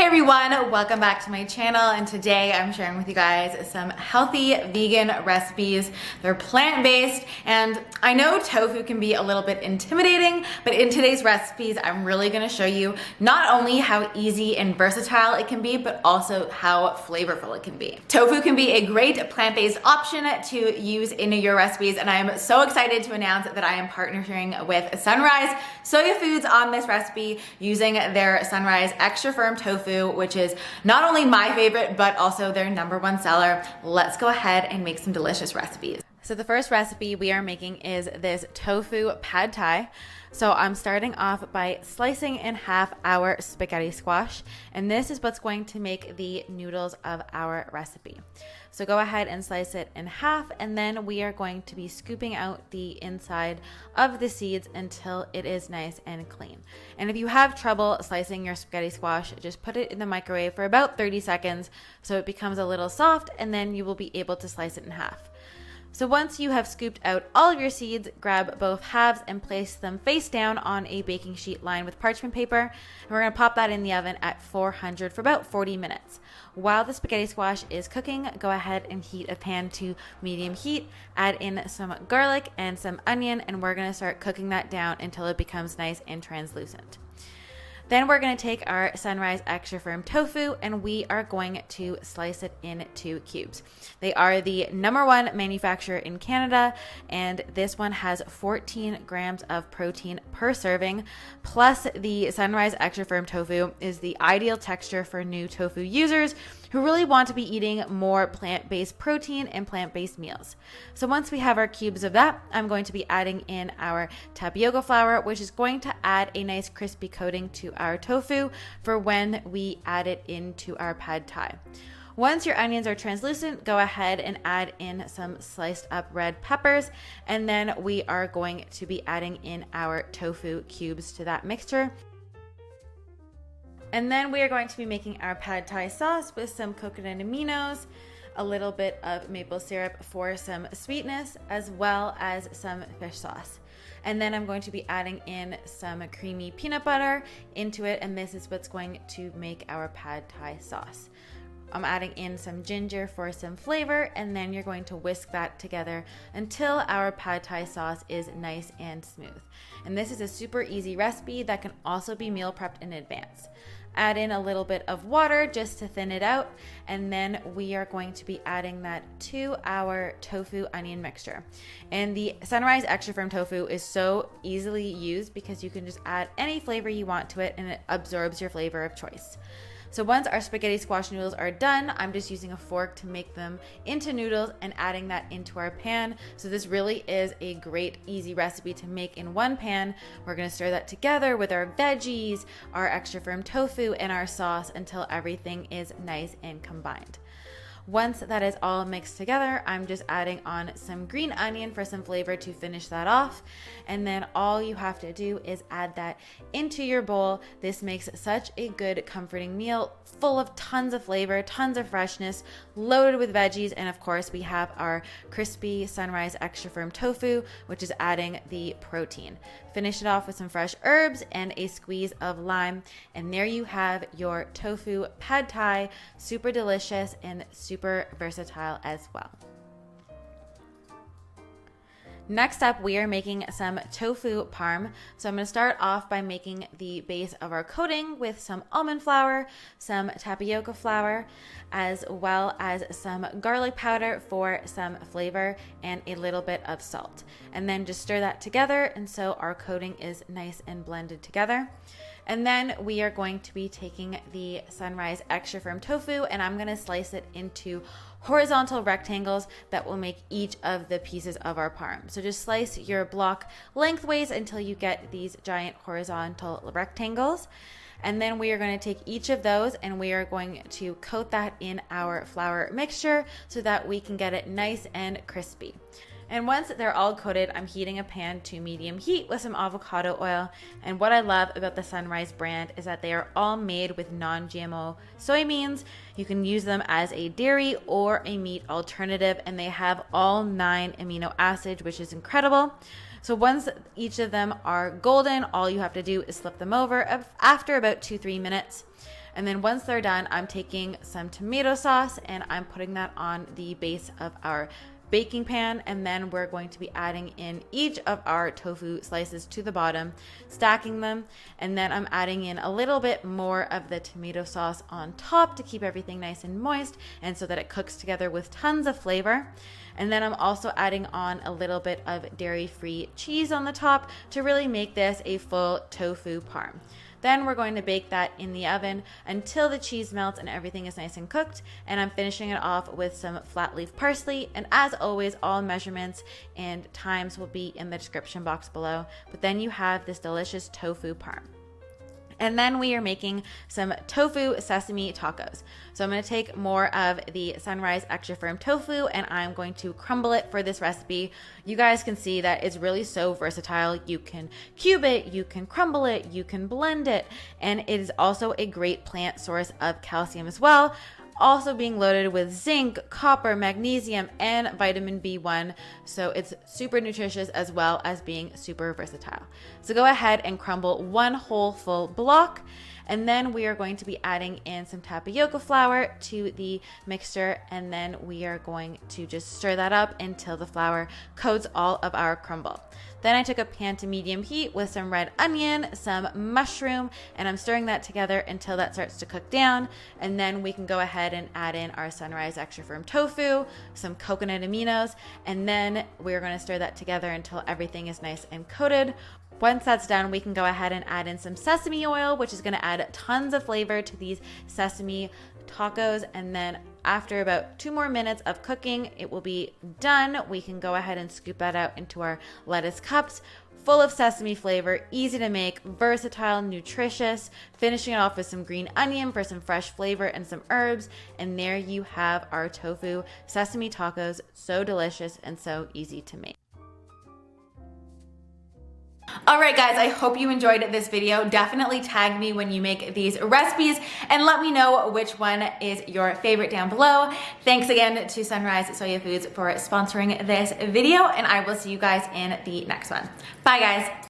everyone, welcome back to my channel, and today I'm sharing with you guys some healthy vegan recipes. They're plant-based, and I know tofu can be a little bit intimidating, but in today's recipes I'm really going to show you not only how easy and versatile it can be, but also how flavorful it can be. Tofu can be a great plant-based option to use in your recipes, and I am so excited to announce that I am partnering with Sunrise Soya Foods on this recipe using their Sunrise Extra Firm Tofu, which is not only my favorite, but also their #1 seller. Let's go ahead and make some delicious recipes. So the first recipe we are making is this tofu pad thai. So I'm starting off by slicing in half our spaghetti squash, and this is what's going to make the noodles of our recipe. So go ahead and slice it in half, and then we are going to be scooping out the inside of the seeds until it is nice and clean. And if you have trouble slicing your spaghetti squash, just put it in the microwave for about 30 seconds so it becomes a little soft, and then you will be able to slice it in half. So once you have scooped out all of your seeds, grab both halves and place them face down on a baking sheet lined with parchment paper. And we're going to pop that in the oven at 400 for about 40 minutes. While the spaghetti squash is cooking, go ahead and heat a pan to medium heat. Add in some garlic and some onion, and we're going to start cooking that down until it becomes nice and translucent. Then we're going to take our Sunrise Extra Firm Tofu, and we are going to slice it into cubes. They are the #1 manufacturer in Canada, and this one has 14 grams of protein per serving. Plus, the Sunrise Extra Firm Tofu is the ideal texture for new tofu users who really want to be eating more plant-based protein and plant-based meals. So once we have our cubes of that, I'm going to be adding in our tapioca flour, which is going to add a nice crispy coating to our tofu for when we add it into our pad thai. Once your onions are translucent, go ahead and add in some sliced up red peppers, and then we are going to be adding in our tofu cubes to that mixture. And then we are going to be making our pad thai sauce with some coconut aminos, a little bit of maple syrup for some sweetness, as well as some fish sauce. And then I'm going to be adding in some creamy peanut butter into it, and this is what's going to make our pad thai sauce. I'm adding in some ginger for some flavor, and then you're going to whisk that together until our pad thai sauce is nice and smooth. And this is a super easy recipe that can also be meal prepped in advance. Add in a little bit of water just to thin it out, and then we are going to be adding that to our tofu onion mixture. And the Sunrise Extra Firm Tofu is so easily used because you can just add any flavor you want to it, and it absorbs your flavor of choice. So once our spaghetti squash noodles are done, I'm just using a fork to make them into noodles and adding that into our pan. So this really is a great, easy recipe to make in one pan. We're going to stir that together with our veggies, our extra firm tofu, and our sauce until everything is nice and combined. Once that is all mixed together, I'm just adding on some green onion for some flavor to finish that off. And then all you have to do is add that into your bowl. This makes such a good, comforting meal, full of tons of flavor, tons of freshness, loaded with veggies. And of course, we have our crispy Sunrise Extra Firm Tofu, which is adding the protein. Finish it off with some fresh herbs and a squeeze of lime. And there you have your tofu pad thai, super delicious and super versatile as well. Next up, we are making some tofu parm. So I'm going to start off by making the base of our coating with some almond flour, some tapioca flour, as well as some garlic powder for some flavor and a little bit of salt. And then just stir that together, and so our coating is nice and blended together. And then we are going to be taking the Sunrise Extra Firm Tofu, and I'm going to slice it into horizontal rectangles that will make each of the pieces of our parm. So just slice your block lengthways until you get these giant horizontal rectangles. And then we are going to take each of those and we are going to coat that in our flour mixture so that we can get it nice and crispy. And once they're all coated, I'm heating a pan to medium heat with some avocado oil. And what I love about the Sunrise brand is that they are all made with non-GMO soybeans. You can use them as a dairy or a meat alternative, and they have all 9 amino acids, which is incredible. So once each of them are golden, all you have to do is flip them over after about 2-3 minutes. And then once they're done, I'm taking some tomato sauce and I'm putting that on the base of our baking pan, and then we're going to be adding in each of our tofu slices to the bottom, stacking them, and then I'm adding in a little bit more of the tomato sauce on top to keep everything nice and moist and so that it cooks together with tons of flavor. And then I'm also adding on a little bit of dairy-free cheese on the top to really make this a full tofu parm. Then we're going to bake that in the oven until the cheese melts and everything is nice and cooked. And I'm finishing it off with some flat leaf parsley. And as always, all measurements and times will be in the description box below. But then you have this delicious tofu parm. And then we are making some tofu sesame tacos. So I'm going to take more of the Sunrise Extra Firm tofu and I'm going to crumble it for this recipe. You guys can see that it's really so versatile. You can cube it, you can crumble it, you can blend it, and it is also a great plant source of calcium as well. Also being loaded with zinc, copper, magnesium, and vitamin B1. So it's super nutritious as well as being super versatile. So go ahead and crumble one whole full block. And then we are going to be adding in some tapioca flour to the mixture. And then we are going to just stir that up until the flour coats all of our crumble. Then I took a pan to medium heat with some red onion, some mushroom, and I'm stirring that together until that starts to cook down. And then we can go ahead and add in our Sunrise Extra Firm tofu, some coconut aminos, and then we're going to stir that together until everything is nice and coated. Once that's done, we can go ahead and add in some sesame oil, which is going to add tons of flavor to these sesame tacos. And then after about 2 more minutes of cooking, it will be done. We can go ahead and scoop that out into our lettuce cups. Full of sesame flavor, easy to make, versatile, nutritious. Finishing it off with some green onion for some fresh flavor and some herbs. And there you have our tofu sesame tacos. So delicious and so easy to make. All right, guys, I hope you enjoyed this video. Definitely tag me when you make these recipes and let me know which one is your favorite down below. Thanks again to Sunrise Soya Foods for sponsoring this video, and I will see you guys in the next one. Bye, guys.